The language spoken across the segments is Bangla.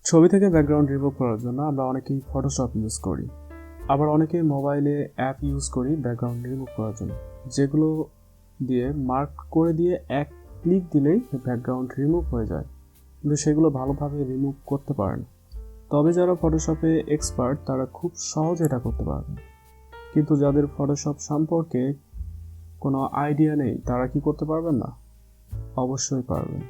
ছবি থেকে ব্যাকগ্রাউন্ড রিমুভ করার জন্য আমরা অনেকেই ফটোশপ ইউজ করি, আবার অনেকে মোবাইলে অ্যাপ ইউজ করি ব্যাকগ্রাউন্ড রিমুভ করার জন্য, যেগুলো দিয়ে মার্ক করে দিয়ে এক ক্লিক দিলেই ব্যাকগ্রাউন্ড রিমুভ হয়ে যায়, কিন্তু সেগুলো ভালোভাবে রিমুভ করতে পারে না। তবে যারা ফটোশপে এক্সপার্ট তারা খুব সহজে এটা করতে পারবে, কিন্তু যাদের ফটোশপ সম্পর্কে কোনো আইডিয়া নেই তারা কি করতে পারবেন না? অবশ্যই পারবেন।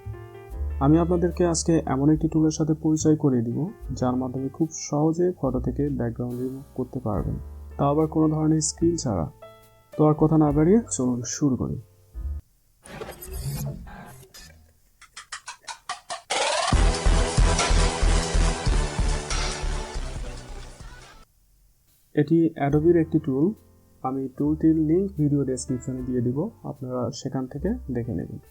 আমি আপনাদেরকে আজকে এমন একটি টুলের সাথে পরিচয় করিয়ে দিব যার মাধ্যমে খুব সহজে ফটো থেকে ব্যাকগ্রাউন্ড রিমুভ করতে পারবেন, তাও আবার কোনো ধরনের স্ক্রিন ছাড়া। তো আর কথা না বাড়িয়ে চলুন শুরু করি। এটি অ্যাডোবির একটি টুল। আমি টুলটির লিঙ্ক ভিডিও ডেসক্রিপশনে দিয়ে দিব, আপনারা সেখান থেকে দেখে নেবেন।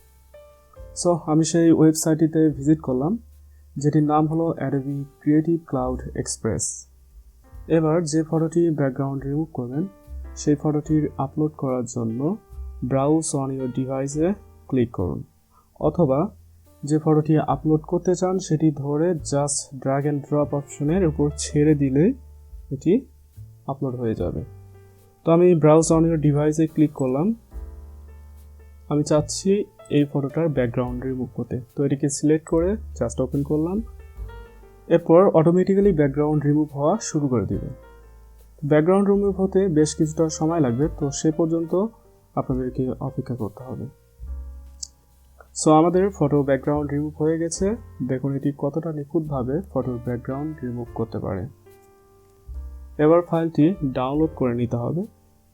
সো আমি সেই ওয়েবসাইটটিতে ভিজিট করলাম, যেটির নাম হলো অ্যাডোবি ক্রিয়েটিভ ক্লাউড এক্সপ্রেস। এবার যে ফটোটি ব্যাকগ্রাউন্ড রিমুভ করবেন সেই ফটোটির আপলোড করার জন্য ব্রাউজ অন ইউর ডিভাইসে ক্লিক করুন, অথবা যে ফটোটি আপলোড করতে চান সেটি ধরে জাস্ট ড্র্যাগ অ্যান্ড ড্রপ অপশনের উপর ছেড়ে দিলে এটি আপলোড হয়ে যাবে। তো আমি ব্রাউজ অন ইউর ডিভাইসে ক্লিক করলাম। আমি চাচ্ছি এই ফটোটার ব্যাকগ্রাউন্ড রিমুভ করতে, তো এটিকে সিলেক্ট করে জাস্ট ওপেন করলাম। এরপর অটোমেটিক্যালি ব্যাকগ্রাউন্ড রিমুভ হওয়া শুরু করে দিবে। ব্যাকগ্রাউন্ড রিমুভ হতে বেশ কিছুটা সময় লাগবে, তো সে পর্যন্ত আপনাদেরকে অপেক্ষা করতে হবে। সো আমাদের ফটো ব্যাকগ্রাউন্ড রিমুভ হয়ে গেছে। দেখুন এটি কতটা নিখুঁতভাবে ফটোর ব্যাকগ্রাউন্ড রিমুভ করতে পারে। এবার ফাইলটি ডাউনলোড করে নিতে হবে।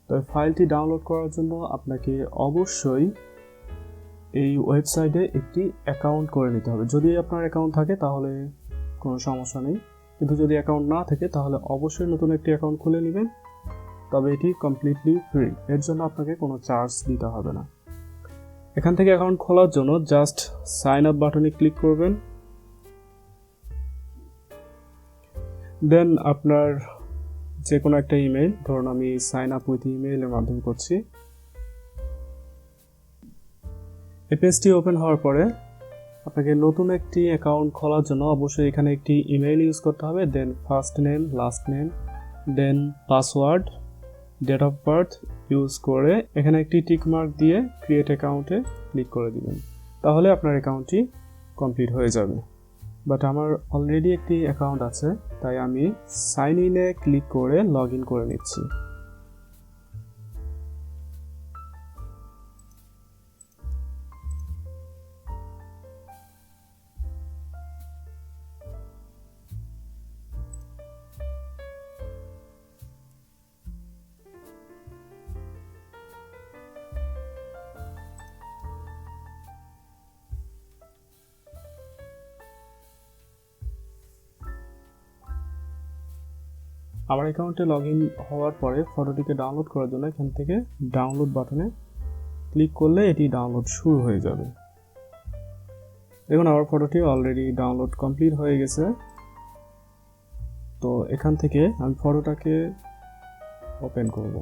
তো ফাইলটি ডাউনলোড করার জন্য আপনাকে অবশ্যই এই ওয়েবসাইটে একটি অ্যাকাউন্ট করে নিতে হবে। যদি আপনার অ্যাকাউন্ট থাকে তাহলে কোনো সমস্যা নেই, কিন্তু যদি অ্যাকাউন্ট না থাকে তাহলে অবশ্যই নতুন একটি অ্যাকাউন্ট খুলে নেবেন। তবে এটি কমপ্লিটলি ফ্রি, এর জন্য আপনাকে কোনো চার্জ দিতে হবে না। এখান থেকে অ্যাকাউন্ট খোলার জন্য জাস্ট সাইন আপ বাটনে ক্লিক করবেন। দেন আপনার যে কোনো একটা ইমেল, ধরুন আমি সাইন আপ উইথ ইমেইলের মাধ্যমে করছি। এই পেজটি ওপেন হওয়ার পরে আপনাকে নতুন একটি অ্যাকাউন্ট খোলার জন্য অবশ্যই এখানে একটি ইমেইল ইউজ করতে হবে। Then first name, last name, then password, date of birth use করে এখানে একটি টিক মার্ক দিয়ে ক্রিয়েট অ্যাকাউন্টে ক্লিক করে দিবেন, তাহলে আপনার অ্যাকাউন্টটি কমপ্লিট হয়ে যাবে। বাট আমার অলরেডি একটি অ্যাকাউন্ট আছে, তাই আমি সাইন ইনে ক্লিক করে লগ ইন করে নিচ্ছি। আমার অ্যাকাউন্টে লগ ইন হওয়ার পরে ফটোটিকে ডাউনলোড করার জন্য এখান থেকে ডাউনলোড বাটনে ক্লিক করলে এটি ডাউনলোড শুরু হয়ে যাবে। দেখুন আমার ফটোটি অলরেডি ডাউনলোড কমপ্লিট হয়ে গেছে। তো এখান থেকে আমি ফটোটাকে ওপেন করব।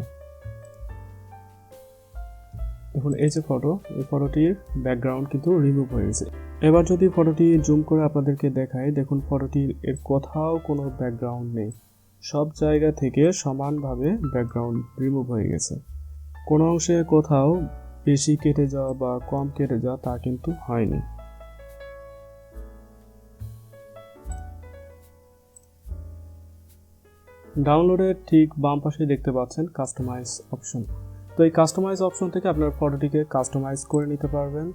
দেখুন এই যে ফটো, এই ফটোটির ব্যাকগ্রাউন্ড কিন্তু রিমুভ হয়ে গেছে। এবার যদি ফটোটি জুম করে আপনাদেরকে দেখাই, দেখুন ফটোটির এর কোথাও কোনো ব্যাকগ্রাউন্ড নেই, সব জায়গা থেকে সমানভাবে ব্যাকগ্রাউন্ড রিমুভ হয়ে গেছে। কোনো অংশে কোথাও বেশি কেটে যাওয়া বা কম কেটে যাওয়া তা কিন্তু হয়নি। ডাউনলোডের ঠিক বাম পাশে দেখতে পাচ্ছেন কাস্টমাইজ অপশন। তো এই কাস্টমাইজ অপশন থেকে আপনার ফটোটিকে কাস্টমাইজ করে নিতে পারবেন।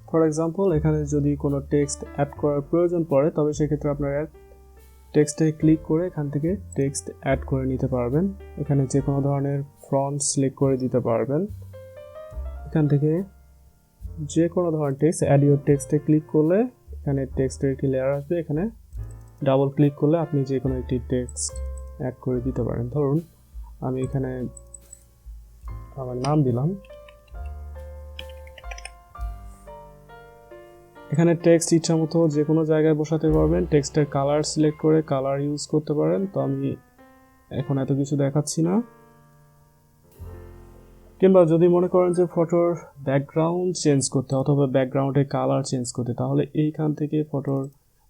ফর এক্সাম্পল এখানে যদি কোনো টেক্সট অ্যাড করার প্রয়োজন পড়ে, তবে সেক্ষেত্রে আপনারা টেক্সটে ক্লিক করে এখান থেকে টেক্সট অ্যাড করে নিতে পারবেন। এখানে যে কোনো ধরনের ফন্ট সিলেক্ট করে দিতে পারবেন। এখান থেকে যে কোনো ধরনের টেক্সট অ্যাড ইউর টেক্সটে ক্লিক করলে এখানে টেক্সটের একটি লেয়ার আসবে, এখানে ডাবল ক্লিক করলে আপনি যে কোনো একটি টেক্সট অ্যাড করে দিতে পারেন। ধরুন আমি এখানে আমার নাম দিলাম, এখানে টেক্সট ইচ্ছা মতো যে কোনো জায়গায় বসাতে পারবেন। টেক্সটের কালার সিলেক্ট করে কালার ইউজ করতে পারেন। তো আমি এখন এত কিছু দেখাচ্ছি না। কিংবা যদি মনে করেন যে ফটোর ব্যাকগ্রাউন্ড চেঞ্জ করতে অথবা ব্যাকগ্রাউন্ডের কালার চেঞ্জ করতে, তাহলে এইখান থেকে ফটোর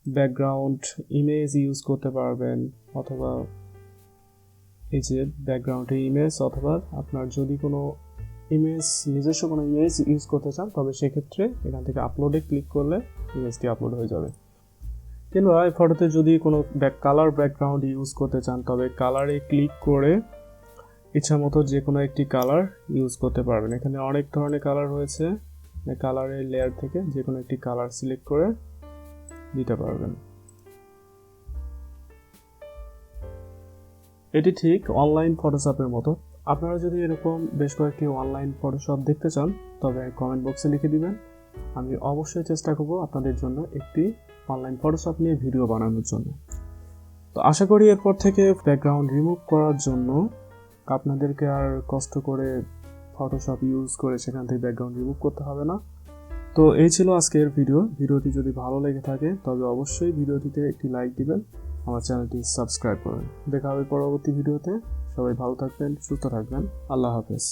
ব্যাকগ্রাউন্ড ইমেজ ইউজ করতে পারবেন, অথবা এই যে ব্যাকগ্রাউন্ডে ইমেজ, অথবা আপনার যদি কোনো ইমেজ, নিজস্ব কোনো ইমেজ ইউজ করতে চান তবে সেক্ষেত্রে এখান থেকে আপলোডে ক্লিক করলে ইমেজটি আপলোড হয়ে যাবে। কিংবা এই ফটোতে যদি কোনো কালার ব্যাকগ্রাউন্ড ইউজ করতে চান তবে কালারে ক্লিক করে ইচ্ছা মতো যে কোনো একটি কালার ইউজ করতে পারবেন। এখানে অনেক ধরনের কালার রয়েছে, কালারের লেয়ার থেকে যে কোনো একটি কালার সিলেক্ট করে দিতে পারবেন। এটি ঠিক অনলাইন ফটোশপের মতো। আপনারা যদি এরকম বেশ কয়েকটি অনলাইন ফটোশপ দেখতে চান তবে কমেন্ট বক্সে লিখে দিবেন, আমি অবশ্যই চেষ্টা করব আপনাদের জন্য একটি অনলাইন ফটোশপ নিয়ে ভিডিও বানানোর জন্য। তো আশা করি এরপর থেকে ব্যাকগ্রাউন্ড রিমুভ করার জন্য আপনাদেরকে আর কষ্ট করে ফটোশপ ইউজ করে সেখান থেকে ব্যাকগ্রাউন্ড রিমুভ করতে হবে না। তো এই ছিল আজকের ভিডিওটি যদি ভালো লেগে থাকে তবে অবশ্যই ভিডিওটিতে একটি লাইক দিবেন, আমার চ্যানেলটি সাবস্ক্রাইব করুন। দেখা হবে পরবর্তী ভিডিওতে। সবাই ভালো থাকবেন, সুস্থ থাকবেন। আল্লাহ হাফেজ।